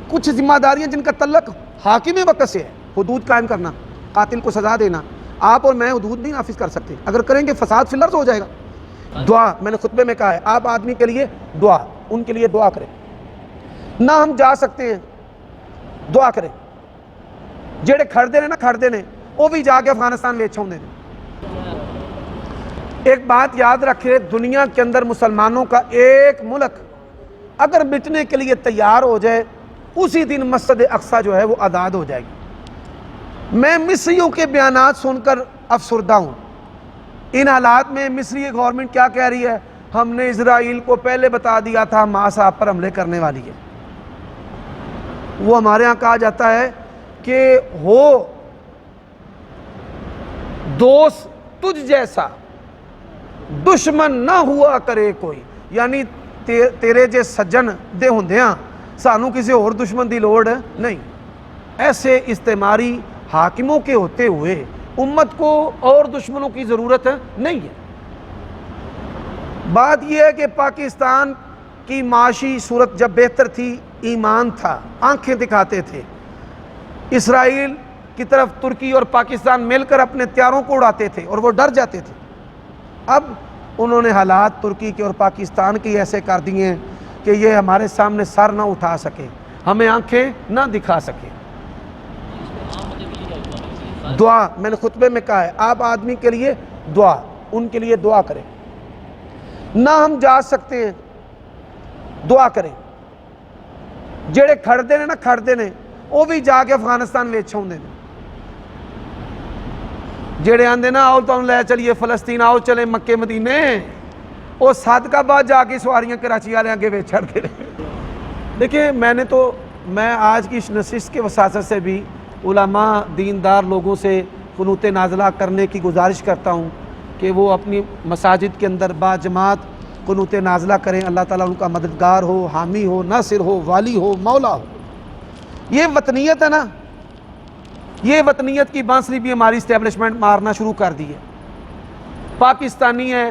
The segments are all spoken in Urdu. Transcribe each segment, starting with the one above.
کچھ ذمہ داریاں جن کا تعلق حاکم وقت سے ہے، حدود قائم کرنا، قاتل کو سزا دینا، آپ اور میں حدود نہیں نافذ کر سکتے، اگر کریں گے فساد فی الارض ہو جائے گا۔ دعا، میں نے خطبے میں کہا ہے، آپ آدمی کے لیے دعا، ان کے لیے دعا کریں، نہ ہم جا سکتے ہیں دعا کریں، جڑے کھڑتے ہیں نا کھڑتے ہیں وہ بھی جا کے افغانستان ویچ ہوندے ہیں۔ ایک بات یاد رکھے، دنیا کے اندر مسلمانوں کا ایک ملک اگر مٹنے کے لیے تیار ہو جائے، اسی دن مسجد اقصی جو ہے وہ آزاد ہو جائے گی۔ میں مصریوں کے بیانات سن کر افسردہ ہوں۔ ان حالات میں مصری گورنمنٹ کیا کہہ رہی ہے؟ ہم نے اسرائیل کو پہلے بتا دیا تھا حماس آپ پر حملے کرنے والی ہے۔ وہ ہمارے ہاں کہا جاتا ہے کہ ہو دوست تجھ جیسا دشمن نہ ہوا کرے کوئی، یعنی تیرے جے سجن دے ہوندیاں سانو کسی اور دشمن دی لوڑ نہیں۔ ایسے استعماری حاکموں کے ہوتے ہوئے امت کو اور دشمنوں کی ضرورت نہیں ہے۔ بات یہ ہے کہ پاکستان کی معاشی صورت جب بہتر تھی، ایمان تھا، آنکھیں دکھاتے تھے، اسرائیل کی طرف ترکی اور پاکستان مل کر اپنے ہتھیاروں کو اڑاتے تھے اور وہ ڈر جاتے تھے۔ اب انہوں نے حالات ترکی کے اور پاکستان کے ایسے کر دیے ہیں کہ یہ ہمارے سامنے سر نہ اٹھا سکے، ہمیں آنکھیں نہ دکھا سکے۔ دعا، میں نے خطبے میں کہا ہے، آپ آدمی کے لیے دعا، ان کے لیے دعا کریں، نہ ہم جا سکتے ہیں دعا کریں، جڑے کھڑتے ہیں نا کھڑتے ہیں وہ بھی جا کے افغانستان ویچ ہوندے ہیں۔ جڑے آندے نا آؤ تو لے چلیے فلسطین، آؤ چلیں مکے مدینے، وہ صدقہ بعد جا کے سواریاں کراچی والے آگے ویچ چھڑتے ہیں۔ دیکھیں میں آج کی اس نشست کے وساطت سے بھی علماء دیندار لوگوں سے قنوت نازلہ کرنے کی گزارش کرتا ہوں کہ وہ اپنی مساجد کے اندر باجماعت قنوت نازلہ کریں، اللہ تعالیٰ ان کا مددگار ہو، حامی ہو، ناصر ہو، والی ہو، مولا ہو۔ یہ وطنیت ہے نا، یہ وطنیت کی بانسری بھی ہماری اسٹیبلشمنٹ مارنا شروع کر دی ہے۔ پاکستانی ہے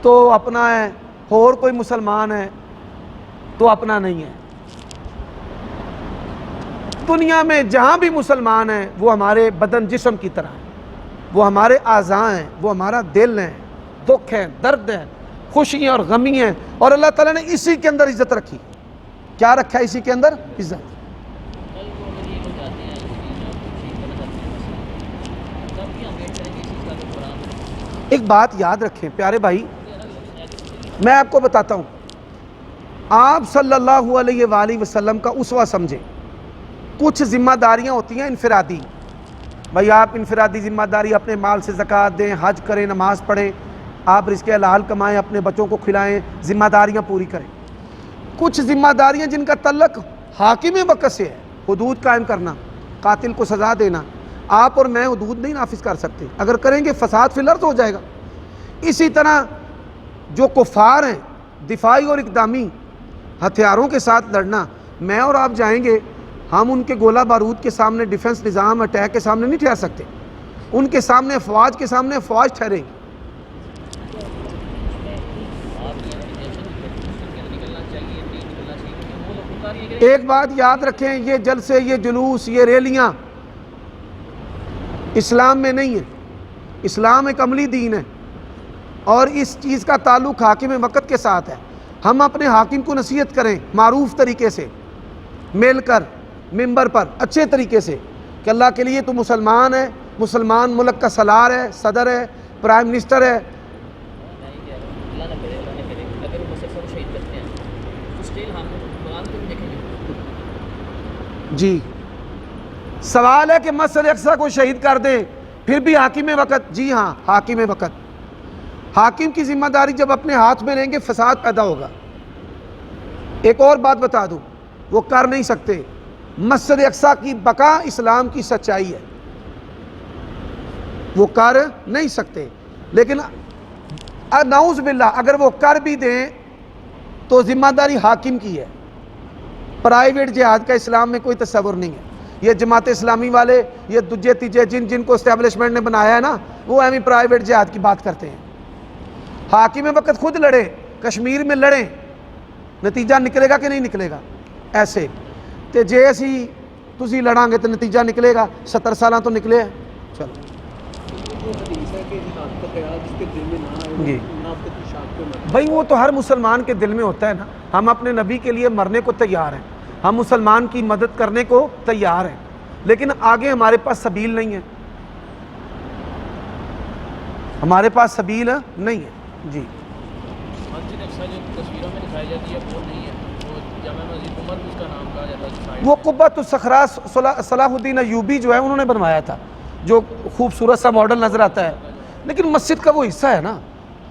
تو اپنا ہے، اور کوئی مسلمان ہے تو اپنا نہیں ہے۔ دنیا میں جہاں بھی مسلمان ہیں وہ ہمارے بدن جسم کی طرح ہیں، وہ ہمارے اعضاء ہیں، وہ ہمارا دل ہیں، دکھ ہیں، درد ہیں، خوشیاں اور غمی ہیں، اور اللہ تعالیٰ نے اسی کے اندر عزت رکھی۔ کیا رکھا ہے اسی کے اندر؟ عزت۔ ایک بات یاد رکھیں پیارے بھائی، میں آپ کو بتاتا ہوں، آپ صلی اللہ علیہ وآلہ وسلم کا اسوہ سمجھیں۔ کچھ ذمہ داریاں ہوتی ہیں انفرادی، بھائی آپ انفرادی ذمہ داری اپنے مال سے زکوٰۃ دیں، حج کریں، نماز پڑھیں، آپ رزق حلال کمائیں، اپنے بچوں کو کھلائیں، ذمہ داریاں پوری کریں۔ کچھ ذمہ داریاں جن کا تعلق حاکم وقت سے ہے، حدود قائم کرنا، قاتل کو سزا دینا، آپ اور میں حدود نہیں نافذ کر سکتے، اگر کریں گے فساد فی الارض ہو جائے گا۔ اسی طرح جو کفار ہیں، دفاعی اور اقدامی ہتھیاروں کے ساتھ لڑنا، میں اور آپ جائیں گے، ہم ان کے گولہ بارود کے سامنے، ڈیفنس نظام اٹیک کے سامنے نہیں ٹھہر سکتے، ان کے سامنے افواج کے سامنے افواج ٹھہریں گی۔ ایک بات یاد رکھیں، یہ جلسے، یہ جلوس، یہ ریلیاں اسلام میں نہیں ہے۔ اسلام ایک عملی دین ہے اور اس چیز کا تعلق حاکم وقت کے ساتھ ہے۔ ہم اپنے حاکم کو نصیحت کریں معروف طریقے سے، مل کر ممبر پر اچھے طریقے سے، کہ اللہ کے لیے تو مسلمان ہے، مسلمان ملک کا سالار ہے، صدر ہے، پرائم منسٹر ہے۔ جی سوال ہے کہ مسجد اقصی کو شہید کر دیں پھر بھی حاکم وقت؟ جی ہاں، حاکم وقت۔ حاکم کی ذمہ داری جب اپنے ہاتھ میں رہیں گے فساد پیدا ہوگا۔ ایک اور بات بتا دوں، وہ کر نہیں سکتے۔ مسجد اقصی کی بقا اسلام کی سچائی ہے، وہ کر نہیں سکتے، لیکن نعوذ باللہ اگر وہ کر بھی دیں تو ذمہ داری حاکم کی ہے۔ پرائیویٹ جہاد کا اسلام میں کوئی تصور نہیں ہے۔ یہ جماعت اسلامی والے، یہ دجے تیجے جن کو اسٹیبلشمنٹ نے بنایا ہے نا، وہ ایویں پرائیویٹ جہاد کی بات کرتے ہیں۔ حاکم وقت خود لڑے، کشمیر میں لڑیں، نتیجہ نکلے گا کہ نہیں نکلے گا؟ ایسے کہ ਜੇ ਅਸੀਂ ਤੁਸੀਂ ਲੜਾਂਗੇ ਤਾਂ ਨਤੀਜਾ ਨਿਕਲੇਗਾ। 70 ਸਾਲਾਂ ਤੋਂ ਨਿਕਲੇ ਹੈ। ਚਲੋ جی بھائی وہ تو ہر مسلمان کے دل میں ہوتا ہے نا. ہم اپنے نبی کے لیے مرنے کو تیار ہیں، ہم مسلمان کی مدد کرنے کو تیار ہیں، لیکن آگے ہمارے پاس سبیل نہیں ہے، ہمارے پاس سبیل نہیں ہے. جی وہ قبۃ الصخرا صلاح الدین ایوبی جو ہے انہوں نے بنوایا تھا، جو خوبصورت سا ماڈل نظر آتا ہے، لیکن مسجد کا وہ حصہ ہے نا.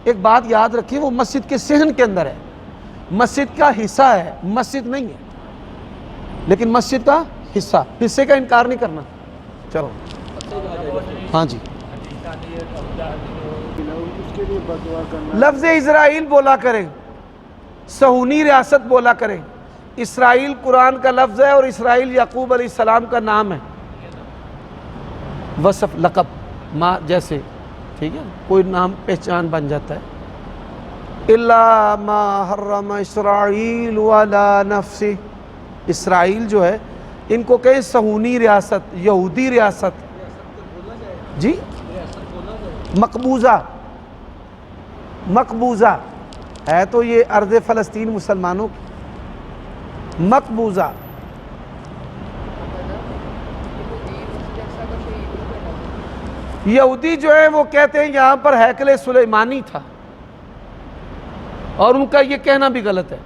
ایک بات یاد رکھیے، وہ مسجد کے صحن کے اندر ہے، مسجد کا حصہ ہے، مسجد نہیں ہے، لیکن مسجد کا حصہ، حصے کا انکار نہیں کرنا. چلو ہاں جی. لفظ اسرائیل بولا کریں، صہیونی ریاست بولا کریں. اسرائیل قرآن کا لفظ ہے اور اسرائیل یعقوب علیہ السلام کا نام ہے، وصف لقب ماں جیسے، ٹھیک ہے، کوئی نام پہچان بن جاتا ہے. الا ما حرم اسرائیل علی نفسہ، اسرائیل جو ہے ان کو کہیں صہیونی ریاست، یہودی ریاست. جی مقبوضہ، مقبوضہ ہے تو یہ ارض فلسطین مسلمانوں کی مقبوضہ. یہودی جو ہے وہ کہتے ہیں یہاں پر ہیکل سلیمانی تھا، اور ان کا یہ کہنا بھی غلط ہے،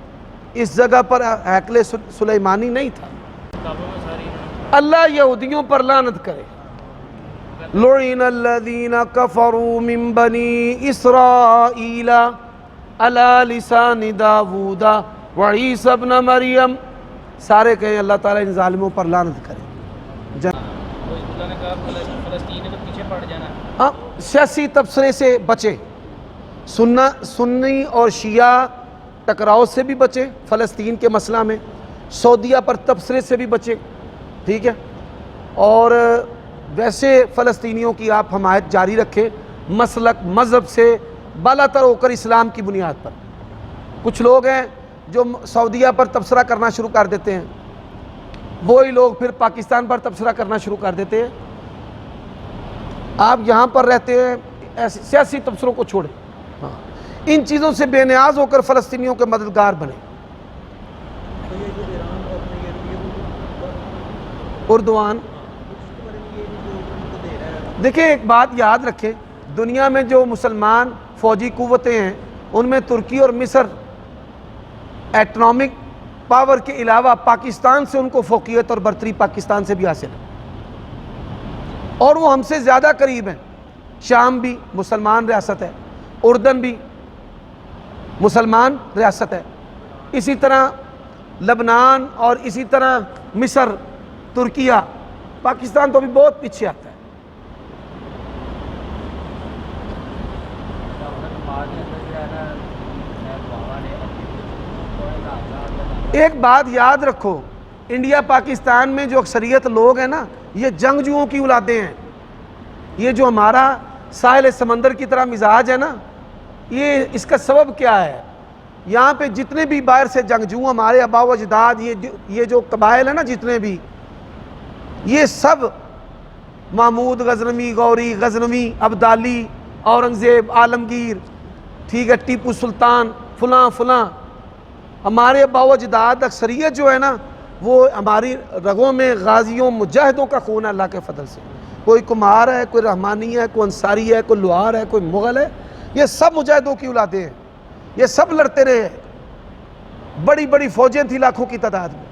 اس جگہ پر ہیکل سلیمانی نہیں تھا. اللہ یہودیوں پر لعنت کرے. لعن الذین کفروا من بنی اسرائیل علی لسان داود وعیسی ابن مریم. سارے کہیں اللہ تعالیٰ ان ظالموں پر لعنت کرے. ہاں سیاسی تبصرے سے بچے، سنی اور شیعہ ٹکراؤ سے بھی بچے فلسطین کے مسئلہ میں، سعودیہ پر تبصرے سے بھی بچے، ٹھیک ہے، اور ویسے فلسطینیوں کی آپ حمایت جاری رکھیں مسلک مذہب سے بالاتر ہو کر اسلام کی بنیاد پر. کچھ لوگ ہیں جو سعودیہ پر تبصرہ کرنا شروع کر دیتے ہیں، وہی لوگ پھر پاکستان پر تبصرہ کرنا شروع کر دیتے ہیں. آپ یہاں پر رہتے ہیں، ایسے سیاسی تبصروں کو چھوڑیں، ہاں ان چیزوں سے بے نیاز ہو کر فلسطینیوں کے مددگار بنیں. اردوان دیکھیں ایک بات یاد رکھیں، دنیا میں جو مسلمان فوجی قوتیں ہیں ان میں ترکی اور مصر ایٹنامک پاور کے علاوہ پاکستان سے ان کو فوقیت اور برتری پاکستان سے بھی حاصل ہے، اور وہ ہم سے زیادہ قریب ہیں. شام بھی مسلمان ریاست ہے، اردن بھی مسلمان ریاست ہے، اسی طرح لبنان اور اسی طرح مصر، ترکیہ. پاکستان تو بھی بہت پیچھے آتا ہے. ایک بات یاد رکھو، انڈیا پاکستان میں جو اکثریت لوگ ہیں نا، یہ جنگجوؤں کی اولادیں ہیں. یہ جو ہمارا ساحل سمندر کی طرح مزاج ہے نا، یہ اس کا سبب کیا ہے؟ یہاں پہ جتنے بھی باہر سے جنگجو ہمارے آباء و اجداد، یہ جو قبائل ہیں نا جتنے بھی، یہ سب محمود غزنوی، غوری غزنوی، عبدالی، اورنگزیب، عالمگیر، ٹھیک ہے، ٹیپو سلطان، فلاں فلاں، ہمارے آباء و اجداد اکثریت جو ہے نا وہ ہماری رگوں میں غازیوں مجاہدوں کا خون ہے اللہ کے فضل سے. کوئی کمار ہے، کوئی رحمانی ہے، کوئی انصاری ہے، کوئی لوہار ہے، کوئی مغل ہے، یہ سب مجاہدوں کی اولادیں ہیں، یہ سب لڑتے رہے. بڑی بڑی فوجیں تھیں لاکھوں کی تعداد میں.